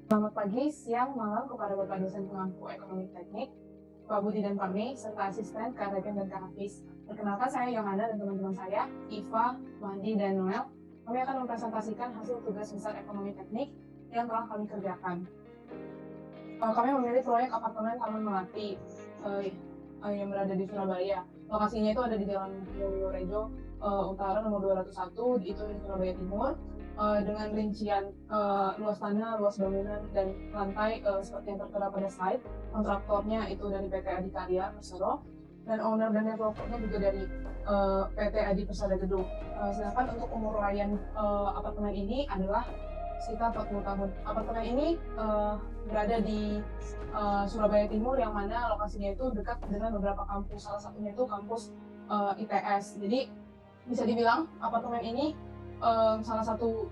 Selamat pagi, siang, malam kepada Bapak dosen pemangku ekonomi teknik, Pak Budi dan Pak Mei, serta asisten Kak Regen dan Kak Hafiz. Perkenalkan saya Yohana dan teman-teman saya, Iva, Mandi, dan Noel. Kami akan mempresentasikan hasil tugas besar ekonomi teknik yang telah kami kerjakan. Kami memilih proyek apartemen Taman Melati yang berada di Surabaya. Lokasinya itu ada di Jalan Mulyorejo Utara nomor 201, itu di Surabaya Timur. Dengan rincian luas tanah, luas bangunan, dan lantai seperti yang tertera pada slide. Kontraktornya itu dari PT Adikarya Persero, dan owner dan developernya juga dari PT Adi Persada Gedung. Sedangkan untuk umur layan apartemen ini adalah sekitar 40 tahun. Apartemen ini berada di Surabaya Timur, yang mana lokasinya itu dekat dengan beberapa kampus. Salah satunya itu kampus ITS. Jadi bisa dibilang apartemen ini salah satu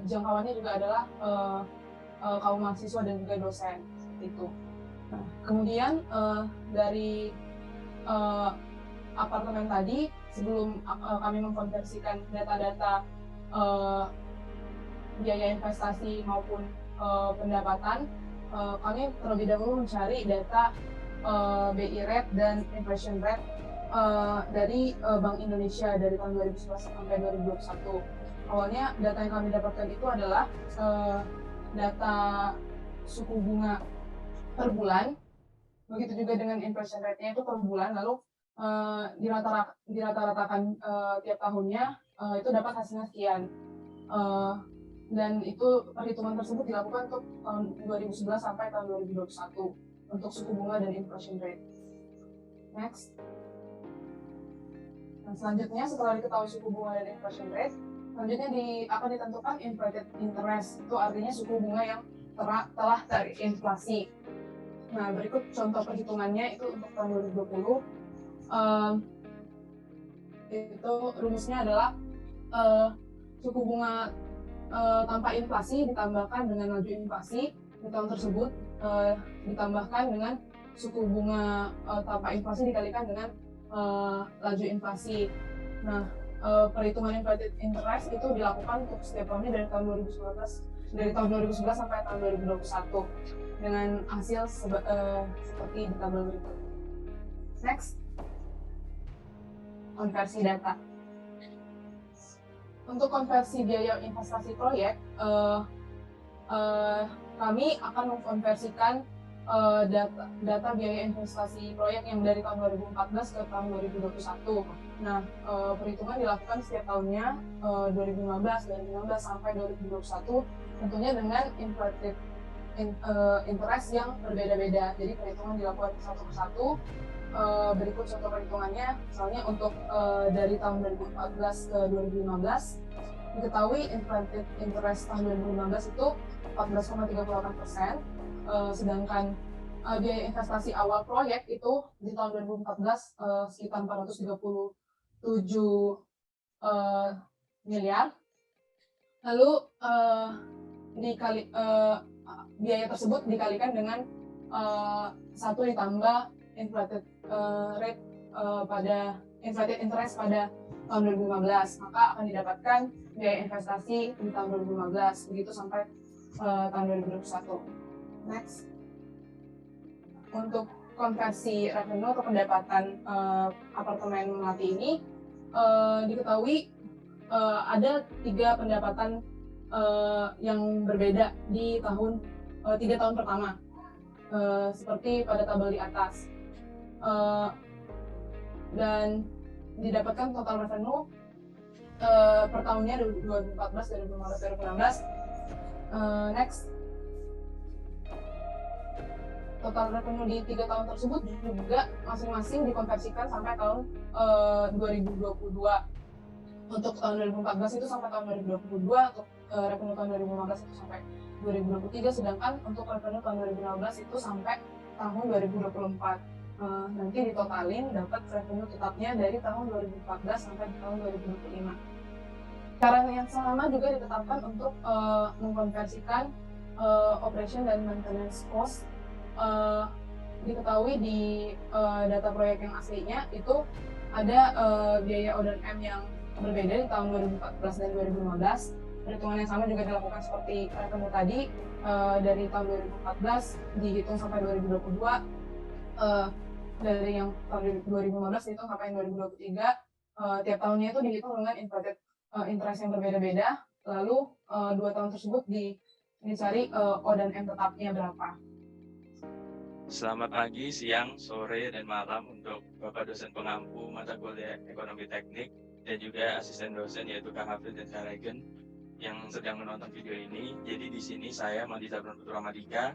jangkauannya juga adalah kaum mahasiswa dan juga dosen seperti itu. Nah, kemudian dari apartemen tadi, sebelum kami mengkonversikan data-data biaya investasi maupun pendapatan, kami terlebih dahulu mencari data BI rate dan inflation rate dari Bank Indonesia dari tahun 2011 sampai 2021. Awalnya data yang kami dapatkan itu adalah data suku bunga per bulan, begitu juga dengan inflation rate-nya itu per bulan, lalu dirata-ratakan tiap tahunnya, itu dapat hasilnya sekian. Dan itu perhitungan tersebut dilakukan untuk tahun 2011 sampai tahun 2021 untuk suku bunga dan inflation rate. Next. Nah, selanjutnya setelah diketahui suku bunga dan inflation rate, selanjutnya akan ditentukan inflated interest. Itu artinya suku bunga yang telah terinflasi. Nah, berikut contoh perhitungannya itu untuk tahun 2020. Itu rumusnya adalah suku bunga tanpa inflasi ditambahkan dengan laju inflasi di tahun tersebut, ditambahkan dengan suku bunga tanpa inflasi dikalikan dengan laju inflasi. Nah, perhitungan inflated interest itu dilakukan untuk setiap tahunnya dari tahun 2011 sampai tahun 2021 dengan hasil seperti di tabel berikut. Next, konversi data. Untuk konversi biaya investasi proyek, kami akan mengkonversikan data biaya investasi proyek yang dari tahun 2014 ke tahun 2021. Nah, perhitungan dilakukan setiap tahunnya, 2015, 2016 sampai 2021, tentunya dengan inflated interest yang berbeda-beda. Jadi perhitungan dilakukan satu persatu. Berikut contoh perhitungannya. Misalnya untuk dari tahun 2014 ke 2015, diketahui inflated interest tahun 2015 itu 14,38%, sedangkan biaya investasi awal proyek itu di tahun 2014 sekitar 437 miliar. Lalu biaya tersebut dikalikan dengan 1 ditambah inflated rate pada inflated interest pada tahun 2015, maka akan didapatkan biaya investasi di tahun 2015 begitu sampai tahun 2021. Next, untuk konversi revenue atau pendapatan apartemen Melati ini, diketahui ada 3 pendapatan yang berbeda di 3 tahun pertama, seperti pada tabel di atas. Dan didapatkan total revenue per tahunnya 2014, 2015, 2016. Next, total revenue di 3 tahun tersebut juga masing-masing dikonversikan sampai tahun 2022. Untuk tahun 2014 itu sampai tahun 2022, untuk revenue tahun 2015 itu sampai 2023, sedangkan untuk revenue tahun 2015 itu sampai tahun 2024. Nanti ditotalin dapat revenue tetapnya dari tahun 2014 sampai tahun 2025. Cara yang sama juga ditetapkan untuk mengkonversikan operation dan maintenance cost. Diketahui di data proyek yang aslinya itu ada biaya O&M yang berbeda di tahun 2014 dan 2015, Perhitungan yang sama juga dilakukan seperti revenue tadi, dari tahun 2014 dihitung sampai 2022, dari yang tahun 2015 dihitung sampai 2023, tiap tahunnya itu dihitung dengan imputed interest yang berbeda-beda, lalu 2 tahun tersebut dicari O dan M tetapnya berapa. Selamat pagi, siang, sore, dan malam untuk Bapak dosen pengampu mata kuliah Ekonomi Teknik dan juga asisten dosen yaitu Kak Hafid dan Kak Regen yang sedang menonton video ini. Jadi di sini saya, Mandi Zabran Putra Madika,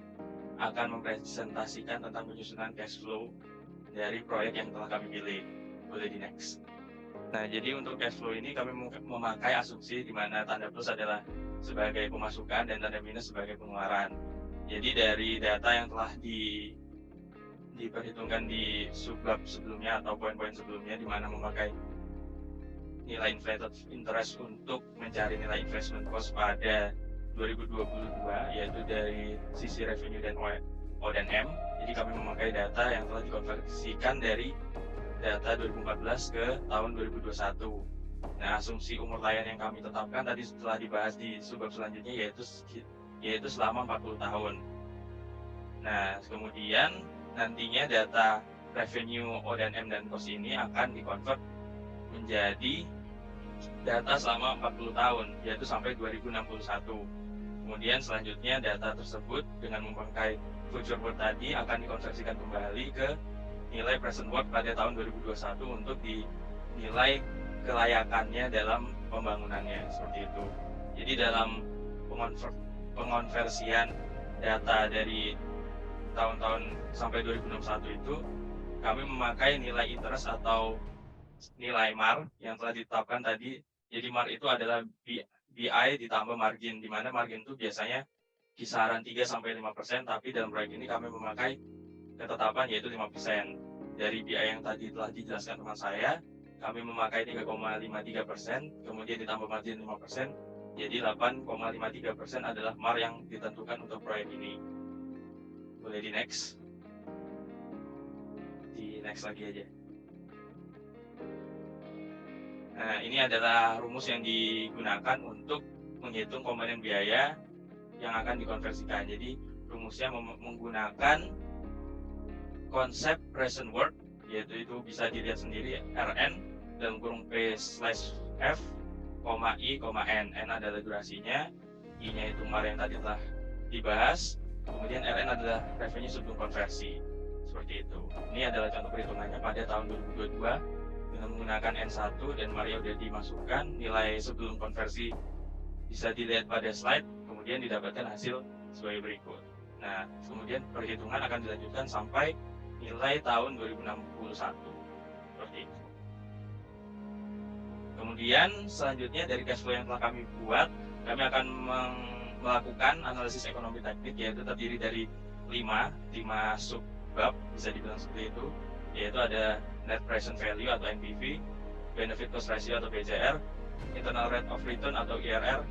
akan mempresentasikan tentang penyusunan cash flow dari proyek yang telah kami pilih. Boleh di next. Nah, jadi untuk cash flow ini kami memakai asumsi di mana tanda plus adalah sebagai pemasukan dan tanda minus sebagai pengeluaran. Jadi dari data yang telah diperhitungkan di subbab sebelumnya atau poin-poin sebelumnya di mana memakai nilai inflated interest untuk mencari nilai investment cost pada 2022 yaitu dari sisi revenue dan O dan M. Jadi kami memakai data yang telah dikonversikan dari data 2014 ke tahun 2021. Nah, asumsi umur layan yang kami tetapkan tadi setelah dibahas di subbab selanjutnya yaitu selama 40 tahun. Nah, kemudian nantinya data revenue O dan M dan cost ini akan dikonvert menjadi data selama 40 tahun, yaitu sampai 2061. Kemudian selanjutnya data tersebut dengan memakai future worth tadi akan dikonversikan kembali ke nilai present worth pada tahun 2021 untuk dinilai kelayakannya dalam pembangunannya, seperti itu. Jadi dalam pengonversian data dari tahun-tahun sampai 2061 itu kami memakai nilai interest atau nilai MAR yang telah ditetapkan tadi. Jadi MAR itu adalah BI ditambah margin, di mana margin itu biasanya kisaran 3-5%, tapi dalam proyek ini kami memakai ketetapan yaitu 5%. Dari BI yang tadi telah dijelaskan teman saya, kami memakai 3,53%, kemudian ditambah margin 5%, jadi 8,53% adalah MAR yang ditentukan untuk proyek ini. Boleh di next. Di next lagi aja. Nah, ini adalah rumus yang digunakan untuk menghitung komponen biaya yang akan dikonversikan. Jadi, rumusnya menggunakan konsep present worth, yaitu itu bisa dilihat sendiri, Rn dalam kurung P/F, I, N. N adalah durasinya, I-nya itu MAR yang tadi telah dibahas, kemudian Rn adalah revenue sebelum konversi. Seperti itu. Ini adalah contoh perhitungannya pada tahun 2022 dengan menggunakan N1 dan MAR-nya sudah dimasukkan, nilai sebelum konversi bisa dilihat pada slide, kemudian didapatkan hasil sebagai berikut. Nah, kemudian perhitungan akan dilanjutkan sampai nilai tahun 2061. Seperti itu. Kemudian selanjutnya dari cash flow yang telah kami buat, kami akan melakukan analisis ekonomi teknik, yaitu terdiri dari 5 subbab, bisa dibilang seperti itu, yaitu ada net present value atau NPV, benefit cost ratio atau BCR, internal rate of return atau IRR,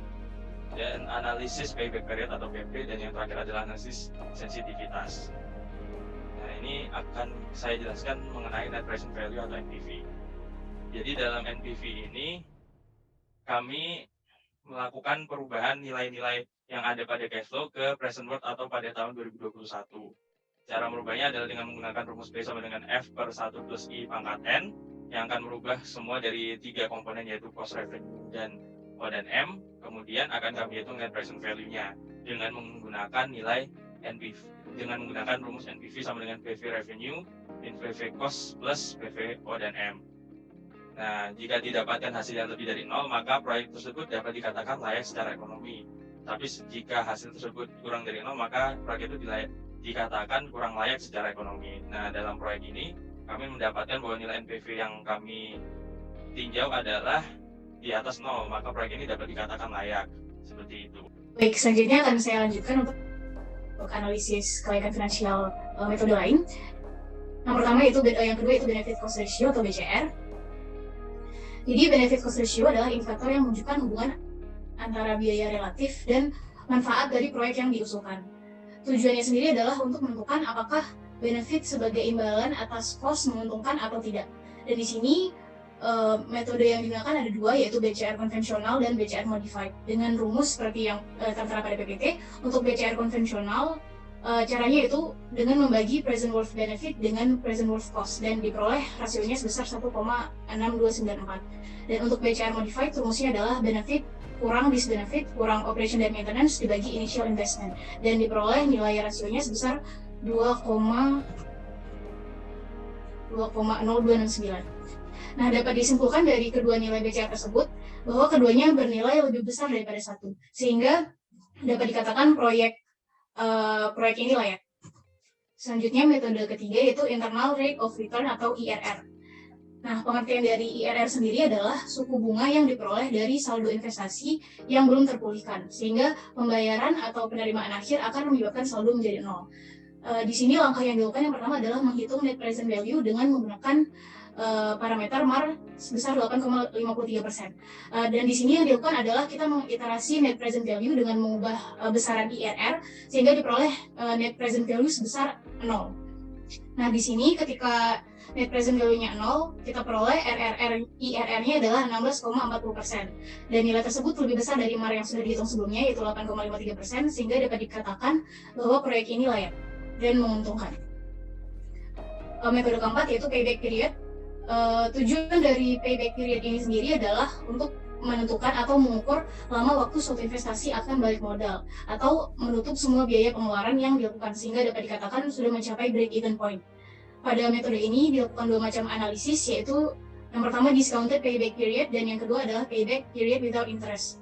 dan analisis payback period atau PP, dan yang terakhir adalah analisis sensitivitas. Nah, ini akan saya jelaskan mengenai net present value atau NPV. Jadi dalam NPV ini kami melakukan perubahan nilai-nilai yang ada pada cash flow ke present worth atau pada tahun 2021. Cara merubahnya adalah dengan menggunakan rumus P sama dengan F per 1 plus I pangkat N yang akan merubah semua dari 3 komponen yaitu cost, revenue, dan O dan M. Kemudian akan kami hitung net present value-nya dengan menggunakan nilai NPV, dengan menggunakan rumus NPV sama dengan PV revenue in PV cost plus PV O dan M. Nah, jika didapatkan hasil yang lebih dari 0, maka proyek tersebut dapat dikatakan layak secara ekonomi. Tapi jika hasil tersebut kurang dari 0, maka proyek itu dikatakan kurang layak secara ekonomi. Nah, dalam proyek ini, kami mendapatkan bahwa nilai NPV yang kami tinjau adalah di atas 0, maka proyek ini dapat dikatakan layak. Seperti itu. Baik, selanjutnya akan saya lanjutkan untuk analisis kelayakan finansial metode lain. Yang pertama yang kedua itu benefit cost ratio atau BCR. Jadi benefit cost ratio adalah indikator yang menunjukkan hubungan antara biaya relatif dan manfaat dari proyek yang diusulkan. Tujuannya sendiri adalah untuk menentukan apakah benefit sebagai imbalan atas cost menguntungkan atau tidak. Dan di sini metode yang digunakan ada dua, yaitu BCR konvensional dan BCR modified dengan rumus seperti yang tertera pada PPT. Untuk BCR konvensional caranya itu dengan membagi present worth benefit dengan present worth cost dan diperoleh rasionya sebesar 1,6294. Dan untuk BCR modified rumusnya adalah benefit kurang dis-benefit kurang operation dan maintenance dibagi initial investment dan diperoleh nilai rasionya sebesar 2,0269. Nah, dapat disimpulkan dari kedua nilai BCR tersebut bahwa keduanya bernilai lebih besar daripada satu, sehingga dapat dikatakan proyek ini layak. Selanjutnya metode ketiga yaitu internal rate of return atau IRR. Nah, pengertian dari IRR sendiri adalah suku bunga yang diperoleh dari saldo investasi yang belum terpulihkan, sehingga pembayaran atau penerimaan akhir akan menyebabkan saldo menjadi nol. Di sini langkah yang dilakukan yang pertama adalah menghitung net present value dengan menggunakan parameter MAR sebesar 8,53%. Dan di sini yang dilakukan adalah kita mengiterasi net present value dengan mengubah besaran IRR sehingga diperoleh net present value sebesar 0. Nah, di sini ketika net present value-nya 0, kita peroleh IRR-nya adalah 16,40%. Dan nilai tersebut lebih besar dari MAR yang sudah dihitung sebelumnya, yaitu 8,53%, sehingga dapat dikatakan bahwa proyek ini layak dan menguntungkan. Metode keempat yaitu payback period. Tujuan dari payback period ini sendiri adalah untuk menentukan atau mengukur lama waktu suatu investasi akan balik modal atau menutup semua biaya pengeluaran yang dilakukan sehingga dapat dikatakan sudah mencapai break-even point. Pada metode ini dilakukan dua macam analisis, yaitu yang pertama discounted payback period dan yang kedua adalah payback period without interest.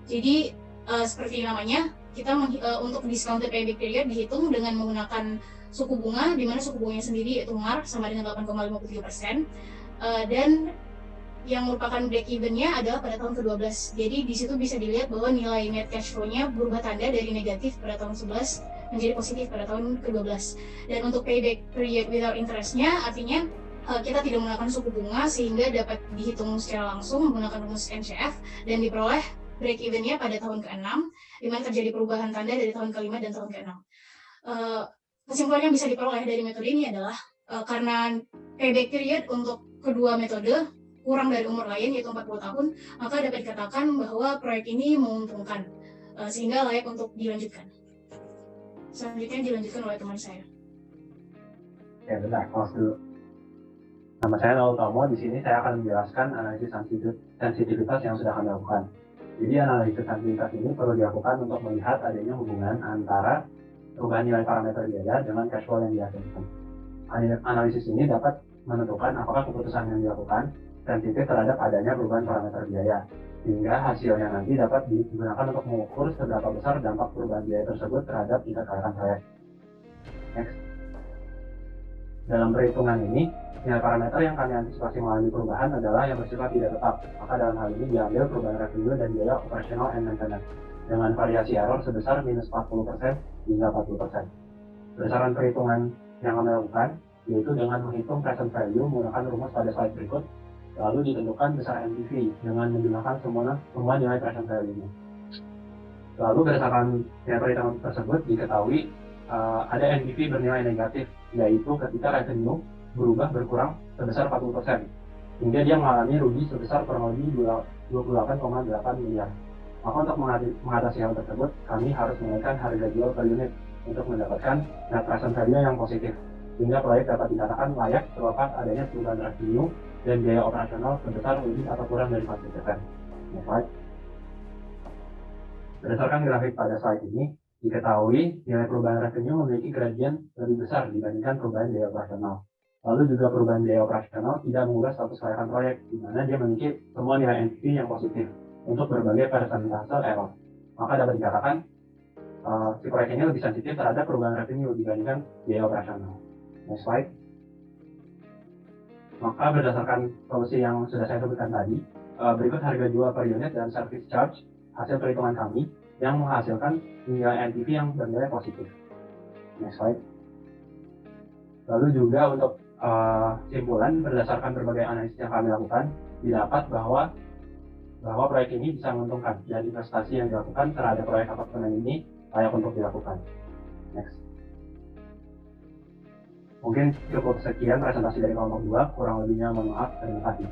Jadi seperti namanya, kita untuk discounted payback period dihitung dengan menggunakan suku bunga, di mana suku bunganya sendiri yaitu MAR sama dengan 8,53%, dan yang merupakan break even-nya adalah pada tahun ke-12. Jadi di situ bisa dilihat bahwa nilai net cash flow-nya berubah tanda dari negatif pada tahun 11 menjadi positif pada tahun ke-12. Dan untuk payback period without interest-nya artinya kita tidak menggunakan suku bunga sehingga dapat dihitung secara langsung menggunakan rumus NCF dan diperoleh break even-nya pada tahun ke-6, di mana terjadi perubahan tanda dari tahun ke-5 dan tahun ke-6. Kesimpulan yang bisa diperoleh dari metode ini adalah karena payback period untuk kedua metode kurang dari umur lain yaitu 40 tahun, maka dapat dikatakan bahwa proyek ini menguntungkan sehingga layak untuk dilanjutkan. Selanjutnya dilanjutkan oleh teman saya. Ya benar, dulu. Nama saya Naul Tomo. Di sini saya akan menjelaskan analisis sensitivitas yang sudah kami lakukan. Jadi analisis sensitivitas ini perlu dilakukan untuk melihat adanya hubungan antara perubahan nilai parameter biaya dengan cash flow yang dihasilkan. Analisis ini dapat menentukan apakah keputusan yang dilakukan sensitif terhadap adanya perubahan parameter biaya, sehingga hasilnya nanti dapat digunakan untuk mengukur seberapa besar dampak perubahan biaya tersebut terhadap tingkat kelayakan proyek. Next. Dalam perhitungan ini, nilai parameter yang kami antisipasi mengalami perubahan adalah yang bersifat tidak tetap, maka dalam hal ini diambil perubahan revenue dan biaya operational and maintenance dengan variasi error sebesar minus 40% hingga 40%. Berdasarkan perhitungan yang kami lakukan, yaitu dengan menghitung present value menggunakan rumus pada slide berikut, lalu ditentukan besar NPV dengan menggunakan semua nilai present value-nya. Lalu berdasarkan nilai perhitungan tersebut diketahui ada NPV bernilai negatif, yaitu ketika revenue berkurang sebesar 40%, hingga dia mengalami rugi sebesar kurang lebih 28,8 miliar. Maka untuk mengatasi hal tersebut, kami harus menaikkan harga jual per unit untuk mendapatkan net present value yang positif, sehingga proyek dapat dikatakan layak terlepas adanya perubahan revenue dan biaya operasional sebesar lebih atau kurang dari 40%. Next. Berdasarkan grafik pada slide ini, diketahui nilai perubahan revenue memiliki gradien lebih besar dibandingkan perubahan biaya operasional. Lalu juga perubahan biaya operasional tidak mengubah status kelayakan proyek, di mana dia memiliki semua nilai NPV yang positif untuk berbagai persentase error. Maka dapat dikatakan si proyek ini lebih sensitif terhadap perubahan revenue dibandingkan biaya operasional. Next slide. Maka berdasarkan solusi yang sudah saya sebutkan tadi, berikut harga jual per unit dan service charge hasil perhitungan kami yang menghasilkan nilai NPV yang bernilai positif. Next slide. Lalu juga untuk simpulan berdasarkan berbagai analisis yang kami lakukan, didapat bahwa proyek ini bisa menguntungkan dan investasi yang dilakukan terhadap proyek apartemen ini layak untuk dilakukan. Next. Mungkin cukup sekian presentasi dari kelompok 2, kurang lebihnya mohon maaf, terima kasih.